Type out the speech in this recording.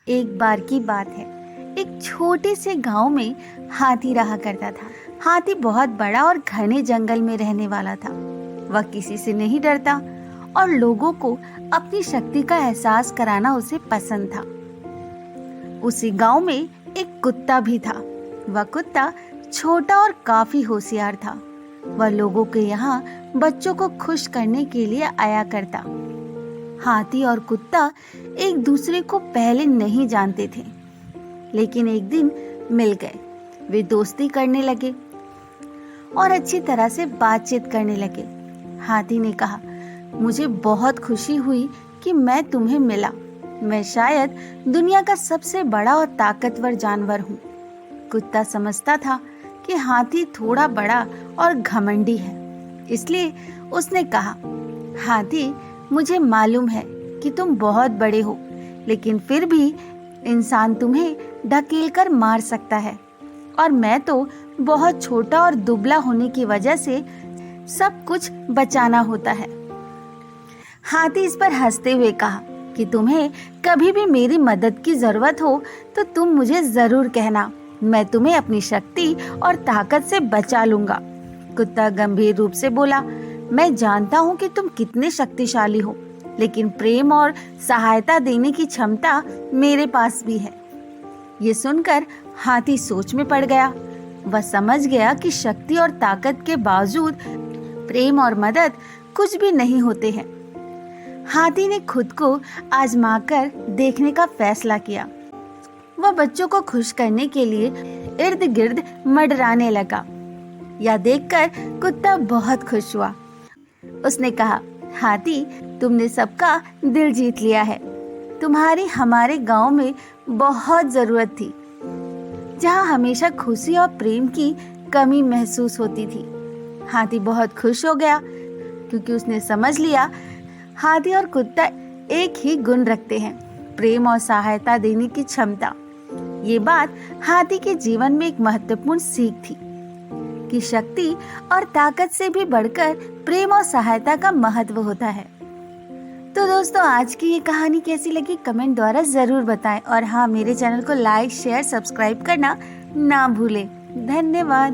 एक बार की बात है, एक छोटे से गांव में हाथी रहा करता था। हाथी बहुत बड़ा और घने जंगल में रहने वाला था। वह किसी से नहीं डरता और लोगों को अपनी शक्ति का एहसास कराना उसे पसंद था। उसी गांव में एक कुत्ता भी था। वह कुत्ता छोटा और काफी होशियार था। वह लोगों के यहाँ बच्चों को खुश करने के लिए आया करता। हाथी और कुत्ता एक दूसरे को पहले नहीं जानते थे, लेकिन एक दिन मिल गए। वे दोस्ती करने लगे और अच्छी तरह से बातचीत करने लगे। हाथी ने कहा, मुझे बहुत खुशी हुई कि मैं तुम्हें मिला। मैं शायद दुनिया का सबसे बड़ा और ताकतवर जानवर हूँ। कुत्ता समझता था कि हाथी थोड़ा बड़ा और घमंडी है, इसलिए उसने कहा, हाथी, मुझे मालूम है कि तुम बहुत बड़े हो, लेकिन फिर भी इंसान तुम्हें ढकेलकर मार सकता है और मैं तो बहुत छोटा और दुबला होने की वजह से सब कुछ बचाना होता है। हाथी इस पर हंसते हुए कहा कि तुम्हें कभी भी मेरी मदद की जरूरत हो तो तुम मुझे जरूर कहना, मैं तुम्हें अपनी शक्ति और ताकत से बचा लूंगा। कुत्ता गंभीर रूप से बोला, मैं जानता हूँ कि तुम कितने शक्तिशाली हो, लेकिन प्रेम और सहायता देने की क्षमता मेरे पास भी है। ये सुनकर हाथी सोच में पड़ गया। वह समझ गया कि शक्ति और ताकत के बावजूद प्रेम और मदद कुछ भी नहीं होते हैं। हाथी ने खुद को आजमाकर देखने का फैसला किया। वह बच्चों को खुश करने के लिए इर्द गिर्द मंडराने लगा। यह देखकर कुत्ता बहुत खुश हुआ। उसने कहा, हाथी, तुमने सबका दिल जीत लिया है। तुम्हारी हमारे गांव में बहुत जरूरत थी, जहां हमेशा खुशी और प्रेम की कमी महसूस होती थी। हाथी बहुत खुश हो गया क्योंकि उसने समझ लिया हाथी और कुत्ता एक ही गुण रखते हैं, प्रेम और सहायता देने की क्षमता। ये बात हाथी के जीवन में एक महत्वपूर्ण सीख थी कि शक्ति और ताकत से भी बढ़कर प्रेम और सहायता का महत्व होता है। तो दोस्तों, आज की ये कहानी कैसी लगी कमेंट द्वारा जरूर बताएं और हाँ, मेरे चैनल को लाइक, शेयर, सब्सक्राइब करना ना भूलें। धन्यवाद।